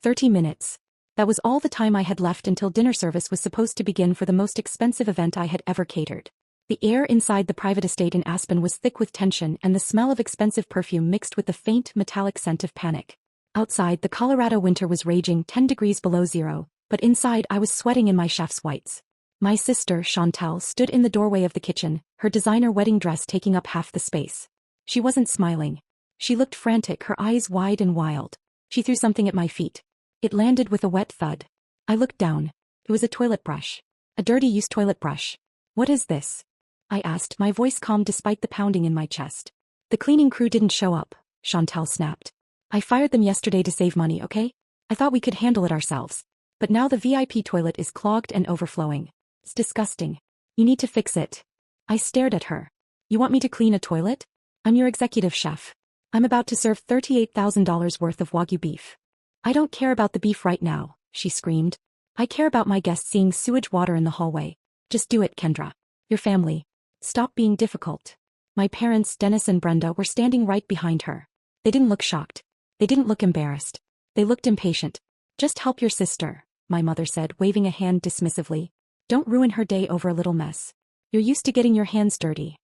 30 minutes. That was all the time I had left until dinner service was supposed to begin for the most expensive event I had ever catered. The air inside the private estate in Aspen was thick with tension and the smell of expensive perfume mixed with the faint, metallic scent of panic. Outside, the Colorado winter was raging 10 degrees below zero, but inside I was sweating in my chef's whites. My sister, Chantel, stood in the doorway of the kitchen, her designer wedding dress taking up half the space. She wasn't smiling. She looked frantic, her eyes wide and wild. She threw something at my feet. It landed with a wet thud. I looked down. It was a toilet brush. A dirty used toilet brush. "What is this?" I asked, my voice calm despite the pounding in my chest. "The cleaning crew didn't show up," Chantel snapped. "I fired them yesterday to save money, okay? I thought we could handle it ourselves. But now the VIP toilet is clogged and overflowing. It's disgusting. You need to fix it." I stared at her. "You want me to clean a toilet? I'm your executive chef. I'm about to serve $38,000 worth of Wagyu beef." "I don't care about the beef right now," she screamed. "I care about my guests seeing sewage water in the hallway. Just do it, Kendra. Your family. Stop being difficult." My parents, Dennis and Brenda, were standing right behind her. They didn't look shocked. They didn't look embarrassed. They looked impatient. "Just help your sister," my mother said, waving a hand dismissively. "Don't ruin her day over a little mess. You're used to getting your hands dirty."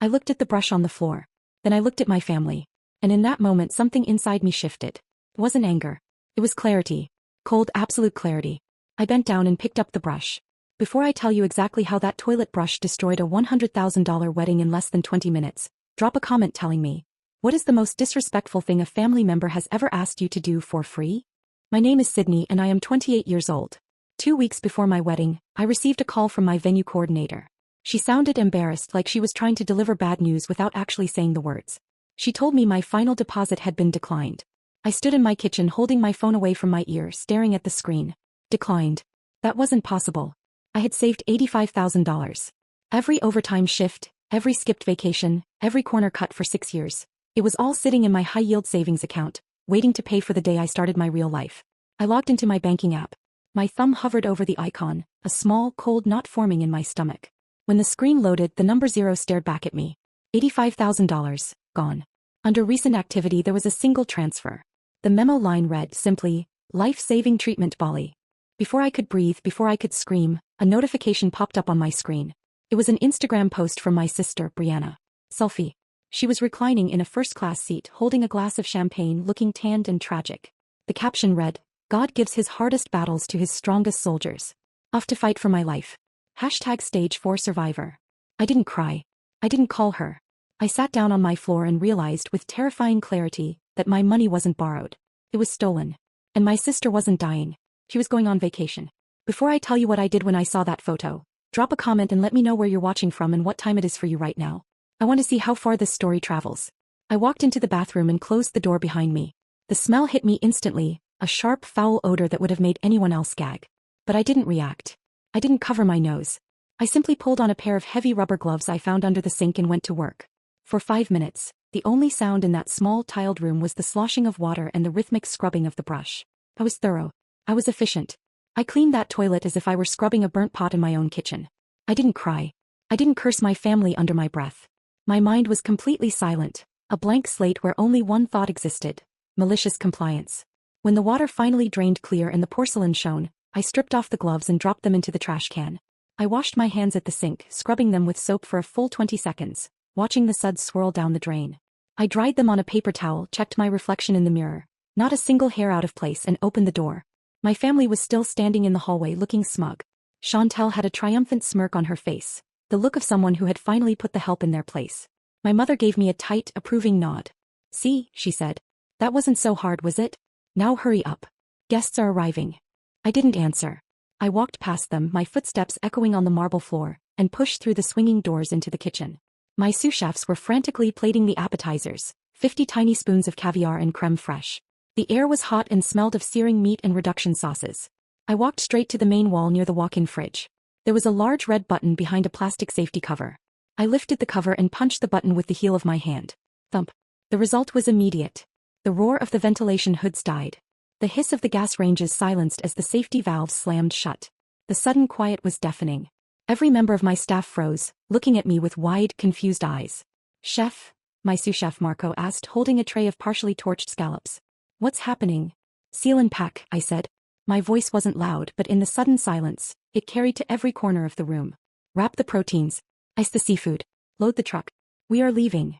I looked at the brush on the floor. Then I looked at my family. And in that moment something inside me shifted. It wasn't anger. It was clarity. Cold, absolute clarity. I bent down and picked up the brush. "Before I tell you exactly how that toilet brush destroyed a $100,000 wedding in less than 20 minutes, drop a comment telling me, what is the most disrespectful thing a family member has ever asked you to do for free?" My name is Sydney and I am 28 years old. 2 weeks before my wedding, I received a call from my venue coordinator. She sounded embarrassed, like she was trying to deliver bad news without actually saying the words. She told me my final deposit had been declined. I stood in my kitchen holding my phone away from my ear, staring at the screen. Declined. That wasn't possible. I had saved $85,000. Every overtime shift, every skipped vacation, every corner cut for 6 years. It was all sitting in my high-yield savings account, waiting to pay for the day I started my real life. I logged into my banking app. My thumb hovered over the icon, a small, cold knot forming in my stomach. When the screen loaded, the number 0 stared back at me. $85,000, gone. Under recent activity there was a single transfer. The memo line read simply, "Life-saving treatment Bali." Before I could breathe, before I could scream, a notification popped up on my screen. It was an Instagram post from my sister, Brianna. Selfie. She was reclining in a first-class seat, holding a glass of champagne, looking tanned and tragic. The caption read, "God gives his hardest battles to his strongest soldiers. Off to fight for my life. #Stage 4 survivor." I didn't cry. I didn't call her. I sat down on my floor and realized with terrifying clarity that my money wasn't borrowed. It was stolen. And my sister wasn't dying. She was going on vacation. Before I tell you what I did when I saw that photo, drop a comment and let me know where you're watching from and what time it is for you right now. I want to see how far this story travels. I walked into the bathroom and closed the door behind me. The smell hit me instantly, a sharp, foul odor that would have made anyone else gag. But I didn't react. I didn't cover my nose. I simply pulled on a pair of heavy rubber gloves I found under the sink and went to work. For 5 minutes, the only sound in that small tiled room was the sloshing of water and the rhythmic scrubbing of the brush. I was thorough. I was efficient. I cleaned that toilet as if I were scrubbing a burnt pot in my own kitchen. I didn't cry. I didn't curse my family under my breath. My mind was completely silent, a blank slate where only one thought existed: malicious compliance. When the water finally drained clear and the porcelain shone, I stripped off the gloves and dropped them into the trash can. I washed my hands at the sink, scrubbing them with soap for a full 20 seconds, watching the suds swirl down the drain. I dried them on a paper towel, checked my reflection in the mirror, not a single hair out of place, and opened the door. My family was still standing in the hallway looking smug. Chantel had a triumphant smirk on her face, the look of someone who had finally put the help in their place. My mother gave me a tight, approving nod. "See," she said. "That wasn't so hard, was it? Now hurry up. Guests are arriving." I didn't answer. I walked past them, my footsteps echoing on the marble floor, and pushed through the swinging doors into the kitchen. My sous chefs were frantically plating the appetizers, 50 tiny spoons of caviar and creme fraiche. The air was hot and smelled of searing meat and reduction sauces. I walked straight to the main wall near the walk-in fridge. There was a large red button behind a plastic safety cover. I lifted the cover and punched the button with the heel of my hand. Thump. The result was immediate. The roar of the ventilation hoods died. The hiss of the gas ranges silenced as the safety valves slammed shut. The sudden quiet was deafening. Every member of my staff froze, looking at me with wide, confused eyes. "Chef?" my sous chef Marco asked, holding a tray of partially torched scallops. "What's happening?" Seal and pack, I said. My voice wasn't loud, but in the sudden silence, it carried to every corner of the room. Wrap the proteins. Ice the seafood. Load the truck. We are leaving.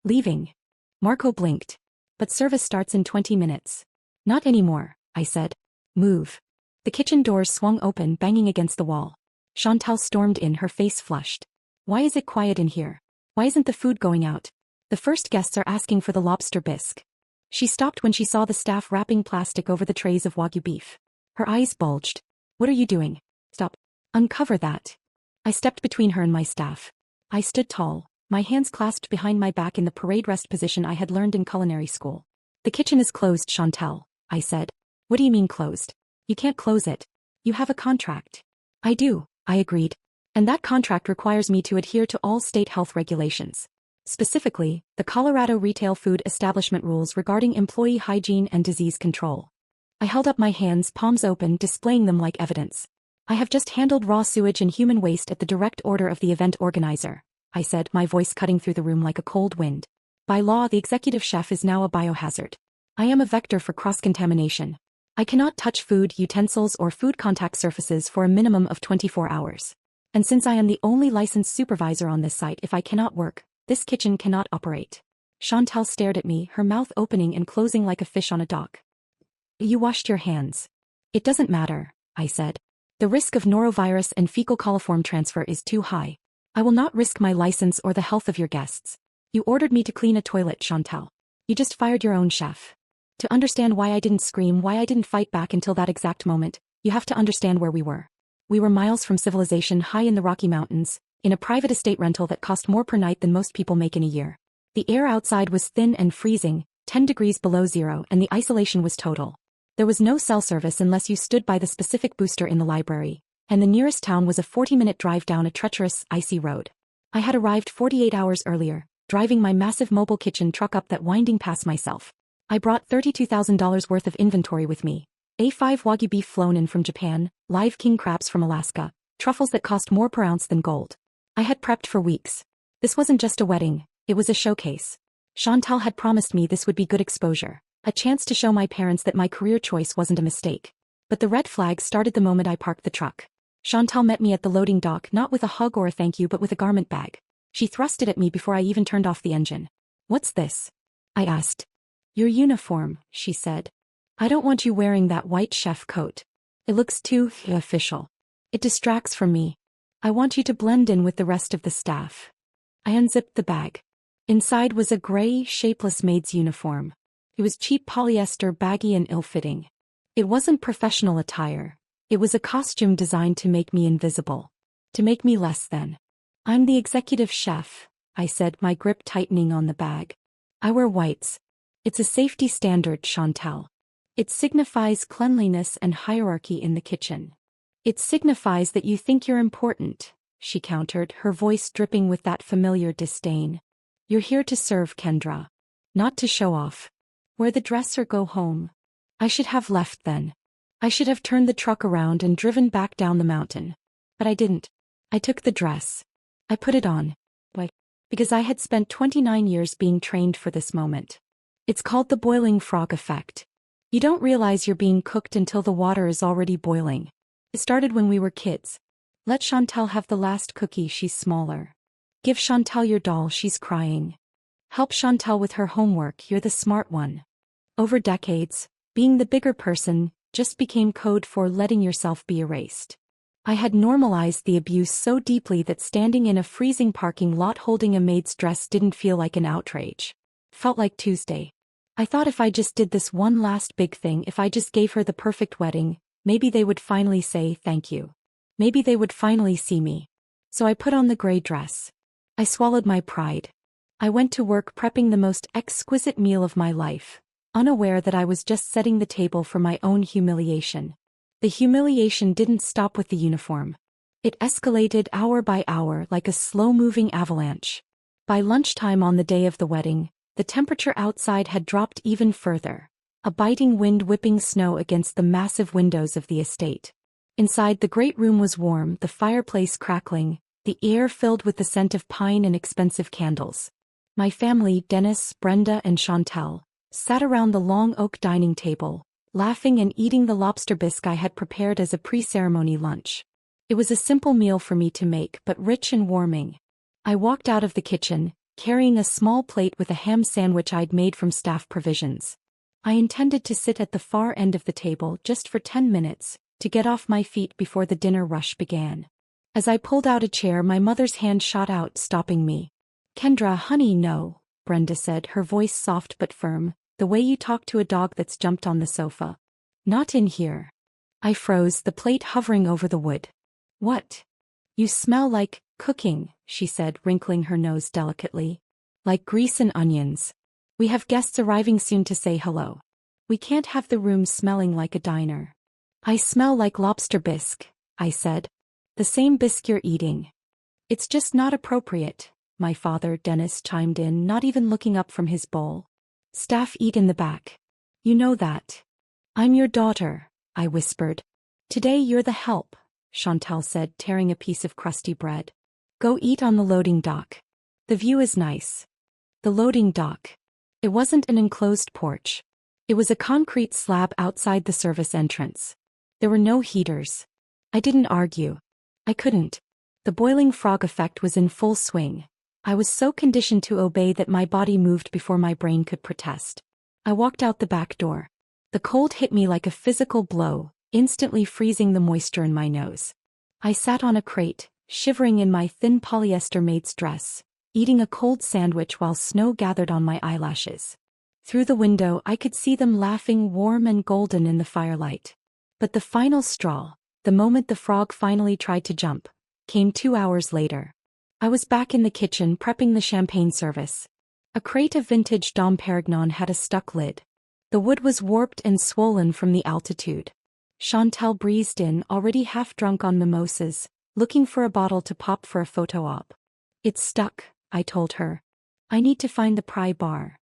Leaving. Marco blinked. But service starts in 20 minutes. Not anymore, I said. Move. The kitchen doors swung open, banging against the wall. Chantal stormed in, her face flushed. Why is it quiet in here? Why isn't the food going out? The first guests are asking for the lobster bisque. She stopped when she saw the staff wrapping plastic over the trays of Wagyu beef. Her eyes bulged. What are you doing? Stop. Uncover that. I stepped between her and my staff. I stood tall, my hands clasped behind my back in the parade rest position I had learned in culinary school. The kitchen is closed, Chantal, I said. What do you mean closed? You can't close it. You have a contract. I do, I agreed. And that contract requires me to adhere to all state health regulations. Specifically, the Colorado Retail Food Establishment rules regarding employee hygiene and disease control. I held up my hands, palms open, displaying them like evidence. I have just handled raw sewage and human waste at the direct order of the event organizer, I said, my voice cutting through the room like a cold wind. By law, the executive chef is now a biohazard. I am a vector for cross-contamination. I cannot touch food, utensils, or food contact surfaces for a minimum of 24 hours. And since I am the only licensed supervisor on this site, if I cannot work, this kitchen cannot operate. Chantal stared at me, her mouth opening and closing like a fish on a dock. You washed your hands. It doesn't matter, I said. The risk of norovirus and fecal coliform transfer is too high. I will not risk my license or the health of your guests. You ordered me to clean a toilet, Chantal. You just fired your own chef. To understand why I didn't scream, why I didn't fight back until that exact moment, you have to understand where we were. We were miles from civilization, high in the Rocky Mountains, in a private estate rental that cost more per night than most people make in a year. The air outside was thin and freezing, 10 degrees below zero, and the isolation was total. There was no cell service unless you stood by the specific booster in the library, and the nearest town was a 40-minute drive down a treacherous, icy road. I had arrived 48 hours earlier, driving my massive mobile kitchen truck up that winding pass myself. I brought $32,000 worth of inventory with me. A5 Wagyu beef flown in from Japan, live king crabs from Alaska, truffles that cost more per ounce than gold. I had prepped for weeks. This wasn't just a wedding, it was a showcase. Chantal had promised me this would be good exposure, a chance to show my parents that my career choice wasn't a mistake. But the red flag started the moment I parked the truck. Chantal met me at the loading dock, not with a hug or a thank you but with a garment bag. She thrust it at me before I even turned off the engine. What's this? I asked. Your uniform, she said. I don't want you wearing that white chef coat. It looks too official. It distracts from me. I want you to blend in with the rest of the staff. I unzipped the bag. Inside was a gray, shapeless maid's uniform. It was cheap polyester, baggy and ill-fitting. It wasn't professional attire. It was a costume designed to make me invisible. To make me less than. I'm the executive chef, I said, my grip tightening on the bag. I wear whites. It's a safety standard, Chantal. It signifies cleanliness and hierarchy in the kitchen. It signifies that you think you're important, she countered, her voice dripping with that familiar disdain. You're here to serve, Kendra. Not to show off. Wear the dress or go home. I should have left then. I should have turned the truck around and driven back down the mountain. But I didn't. I took the dress. I put it on. Why? Because I had spent 29 years being trained for this moment. It's called the boiling frog effect. You don't realize you're being cooked until the water is already boiling. It started when we were kids. Let Chantal have the last cookie, she's smaller. Give Chantal your doll, she's crying. Help Chantal with her homework, you're the smart one. Over decades, being the bigger person just became code for letting yourself be erased. I had normalized the abuse so deeply that standing in a freezing parking lot holding a maid's dress didn't feel like an outrage. Felt like Tuesday. I thought if I just did this one last big thing, if I just gave her the perfect wedding, maybe they would finally say thank you. Maybe they would finally see me. So I put on the gray dress. I swallowed my pride. I went to work prepping the most exquisite meal of my life, unaware that I was just setting the table for my own humiliation. The humiliation didn't stop with the uniform. It escalated hour by hour like a slow-moving avalanche. By lunchtime on the day of the wedding, the temperature outside had dropped even further, a biting wind whipping snow against the massive windows of the estate. Inside, the great room was warm, the fireplace crackling, the air filled with the scent of pine and expensive candles. My family, Dennis, Brenda, and Chantal, sat around the long oak dining table, laughing and eating the lobster bisque I had prepared as a pre-ceremony lunch. It was a simple meal for me to make but rich and warming. I walked out of the kitchen, carrying a small plate with a ham sandwich I'd made from staff provisions. I intended to sit at the far end of the table just for 10 minutes, to get off my feet before the dinner rush began. As I pulled out a chair, my mother's hand shot out, stopping me. "Kendra, honey, no," Brenda said, her voice soft but firm, "the way you talk to a dog that's jumped on the sofa. Not in here." I froze, the plate hovering over the wood. "What? You smell like cooking," she said, wrinkling her nose delicately. "Like grease and onions. We have guests arriving soon to say hello. We can't have the room smelling like a diner." "I smell like lobster bisque," I said. "The same bisque you're eating." "It's just not appropriate," my father, Dennis, chimed in, not even looking up from his bowl. "Staff eat in the back. You know that." "I'm your daughter," I whispered. "Today you're the help," Chantal said, tearing a piece of crusty bread. "Go eat on the loading dock. The view is nice." The loading dock. It wasn't an enclosed porch. It was a concrete slab outside the service entrance. There were no heaters. I didn't argue. I couldn't. The boiling frog effect was in full swing. I was so conditioned to obey that my body moved before my brain could protest. I walked out the back door. The cold hit me like a physical blow, instantly freezing the moisture in my nose. I sat on a crate, shivering in my thin polyester maid's dress, eating a cold sandwich while snow gathered on my eyelashes. Through the window I could see them laughing, warm and golden in the firelight. But the final straw, the moment the frog finally tried to jump, came 2 hours later. I was back in the kitchen prepping the champagne service. A crate of vintage Dom Perignon had a stuck lid. The wood was warped and swollen from the altitude. Chantal breezed in, already half drunk on mimosas, looking for a bottle to pop for a photo op. "It's stuck," I told her. "I need to find the pry bar."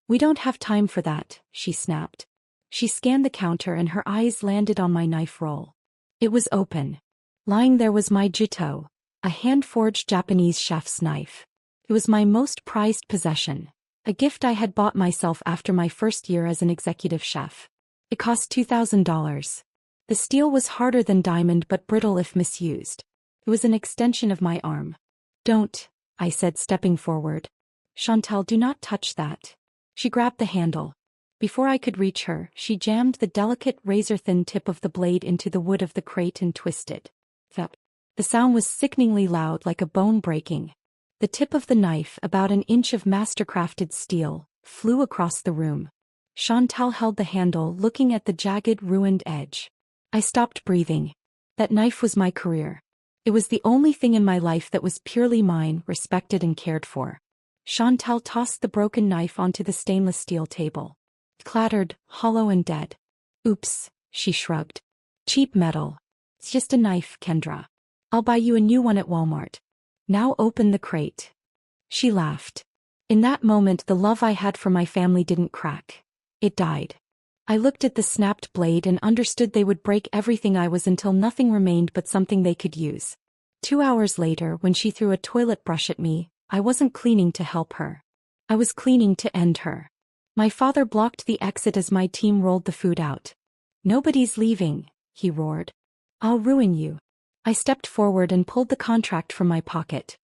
"We don't have time for that," she snapped. She scanned the counter and her eyes landed on my knife roll. It was open. Lying there was my jito, a hand-forged Japanese chef's knife. It was my most prized possession, a gift I had bought myself after my first year as an executive chef. It cost $2,000. The steel was harder than diamond but brittle if misused. It was an extension of my arm. "Don't," I said, stepping forward. "Chantal, do not touch that." She grabbed the handle. Before I could reach her, she jammed the delicate razor-thin tip of the blade into the wood of the crate and twisted. Thump. The sound was sickeningly loud, like a bone breaking. The tip of the knife, about an inch of master-crafted steel, flew across the room. Chantal held the handle, looking at the jagged, ruined edge. I stopped breathing. That knife was my career. It was the only thing in my life that was purely mine, respected and cared for. Chantal tossed the broken knife onto the stainless steel table. It clattered, hollow and dead. "Oops," she shrugged. "Cheap metal. It's just a knife, Kendra. I'll buy you a new one at Walmart. Now open the crate." She laughed. In that moment the love I had for my family didn't crack. It died. I looked at the snapped blade and understood they would break everything I was until nothing remained but something they could use. 2 hours later, when she threw a toilet brush at me, I wasn't cleaning to help her. I was cleaning to end her. My father blocked the exit as my team rolled the food out. "Nobody's leaving," he roared. "I'll ruin you." I stepped forward and pulled the contract from my pocket.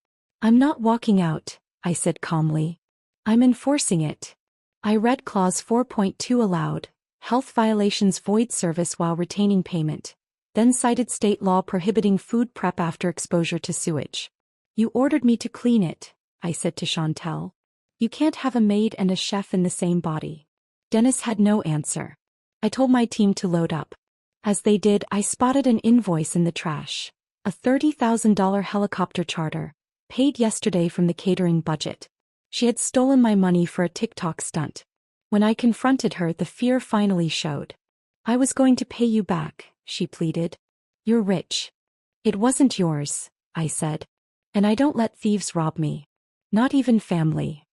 "I'm not walking out," I said calmly. "I'm enforcing it." I read Clause 4.2 aloud, health violations void service while retaining payment, then cited state law prohibiting food prep after exposure to sewage. "You ordered me to clean it," I said to Chantal. "You can't have a maid and a chef in the same body." Dennis had no answer. I told my team to load up. As they did, I spotted an invoice in the trash. A $30,000 helicopter charter, paid yesterday from the catering budget. She had stolen my money for a TikTok stunt. When I confronted her, the fear finally showed. "I was going to pay you back," she pleaded. "You're rich." "It wasn't yours," I said. "And I don't let thieves rob me. Not even family."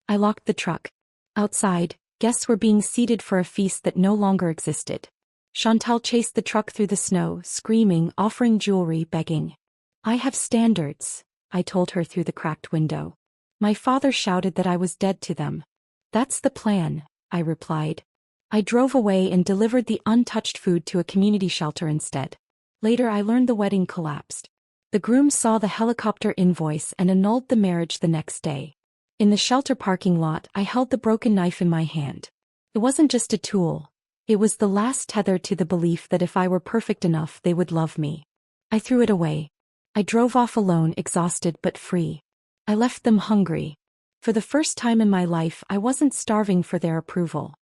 I locked the truck. Outside, guests were being seated for a feast that no longer existed. Chantal chased the truck through the snow, screaming, offering jewelry, begging. "I have standards," I told her through the cracked window. "My father shouted that I was dead to them." "That's the plan," I replied. I drove away and delivered the untouched food to a community shelter instead. Later I learned the wedding collapsed. The groom saw the helicopter invoice and annulled the marriage the next day. In the shelter parking lot, I held the broken knife in my hand. It wasn't just a tool. It was the last tether to the belief that if I were perfect enough, they would love me. I threw it away. I drove off alone, exhausted but free. I left them hungry. For the first time in my life, I wasn't starving for their approval.